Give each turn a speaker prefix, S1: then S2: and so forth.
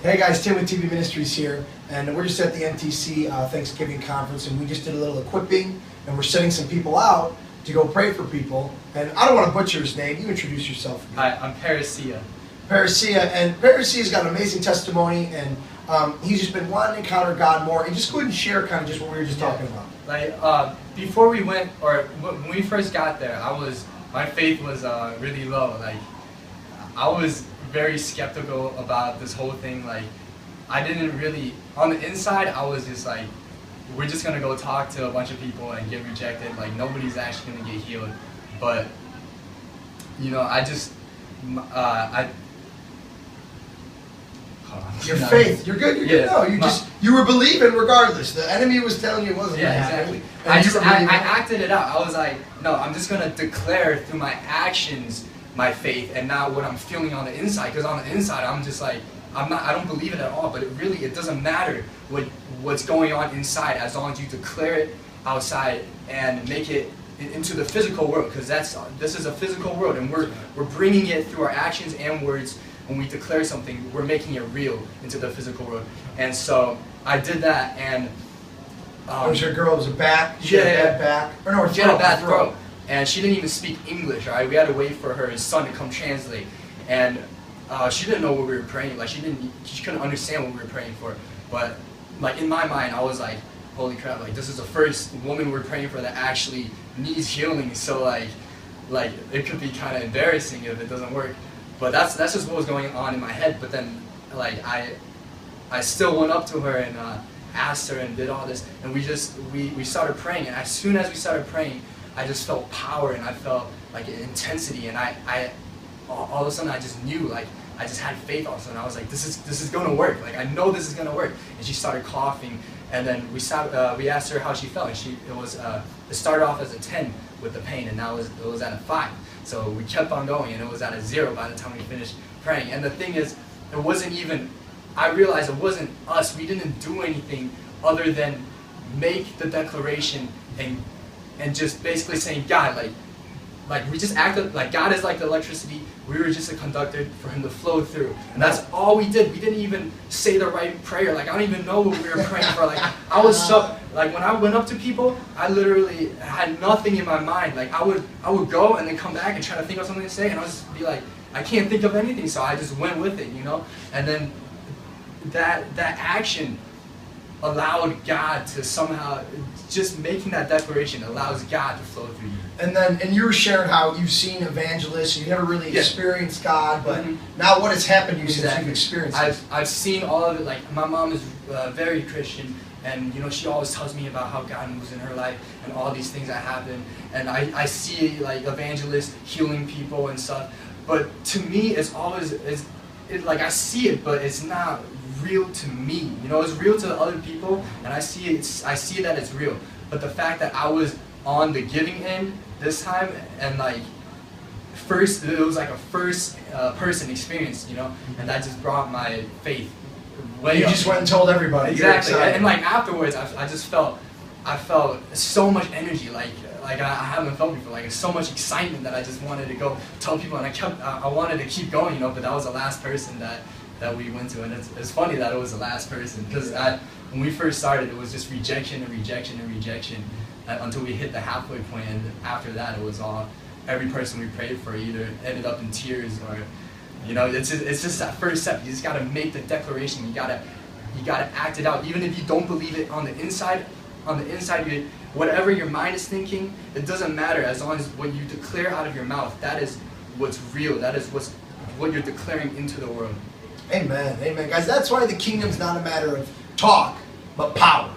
S1: Hey guys, Tim with TV Ministries here, and we're just at the NTC Thanksgiving conference, and we just did a little equipping, and we're sending some people out to go pray for people. And I don't want to butcher his name. You introduce yourself.
S2: Hi, I'm Parasia.
S1: Parasia, and Parasia's got an amazing testimony, and he's just been wanting to encounter God more. And just go ahead and share kind of just what we were just talking about.
S2: Like before we went, or when we first got there, my faith was really low. Like I was very skeptical about this whole thing. Like I didn't really, on the inside, I was just like, we're just gonna go talk to a bunch of people and get rejected. Like nobody's actually gonna get healed. But you know,
S1: Your faith, you're good. You're good. No, you were believing regardless. The enemy was telling you it wasn't.
S2: Yeah, exactly. I acted it out. I was like, no, I'm just gonna declare through my actions my faith and not what I'm feeling on the inside. Because on the inside, I'm just like, I don't believe it at all. But it doesn't matter what's going on inside as long as you declare it outside and make it into the physical world. Because this is a physical world, and we're bringing it through our actions and words. When we declare something, we're making it real into the physical world. And so I did that, and
S1: was your girl? Was a back? She had a bad back. Or no,
S2: she had a bad throat, and she didn't even speak English. Right, we had to wait for her son to come translate, and she didn't know what we were praying. Like she couldn't understand what we were praying for. But like in my mind, I was like, holy crap! Like this is the first woman we're praying for that actually needs healing. So like it could be kind of embarrassing if it doesn't work. But that's just what was going on in my head. But then, like I still went up to her and asked her and did all this, and we started praying. And as soon as we started praying, I just felt power and I felt like intensity. And I all of a sudden I just knew, like I just had faith. All of a sudden I was like, this is gonna work. Like I know this is gonna work. And she started coughing, and then we asked her how she felt, and it started off as a 10 with the pain, and now it was at a 5. So we kept on going, and it was at a 0 by the time we finished praying. And the thing is, I realized it wasn't us. We didn't do anything other than make the declaration and just basically saying, God, like we just acted like God is like the electricity. We were just a conductor for Him to flow through. And that's all we did. We didn't even say the right prayer. Like I don't even know what we were praying for. Like I was so, like when I went up to people, I literally had nothing in my mind. Like I would go and then come back and try to think of something to say, and I would just be like, I can't think of anything. So I just went with it, you know? And then that action allowed God to somehow, just making that declaration allows God to flow through you.
S1: And you were sharing how you've seen evangelists, you never really experienced God, but now what has happened to you since you've experienced it?
S2: I've seen all of it. Like my mom is very Christian, and you know she always tells me about how God moves in her life and all these things that happen. And I see like evangelists healing people and stuff. But to me, it's always like I see it, but it's not real to me. You know, it's real to the other people, and I see that it's real. But the fact that I was on the giving end this time, and like it was like a first person experience, you know, and that just brought my faith way
S1: You
S2: up.
S1: just went and told everybody.
S2: Exactly, and like afterwards, I felt so much energy, like I haven't felt before, like so much excitement that I just wanted to go tell people, and I wanted to keep going, you know. But that was the last person that we went to, and it's funny that it was the last person, because when we first started, it was just rejection and rejection and rejection until we hit the halfway point, and after that, it was all every person we prayed for either ended up in tears or, you know, it's just that first step. You just gotta make the declaration. You gotta act it out, even if you don't believe it on the inside. On the inside, whatever your mind is thinking, it doesn't matter as long as what you declare out of your mouth, that is what's real. That is what you're declaring into the world.
S1: Amen. Amen. Guys, that's why the kingdom's not a matter of talk, but power.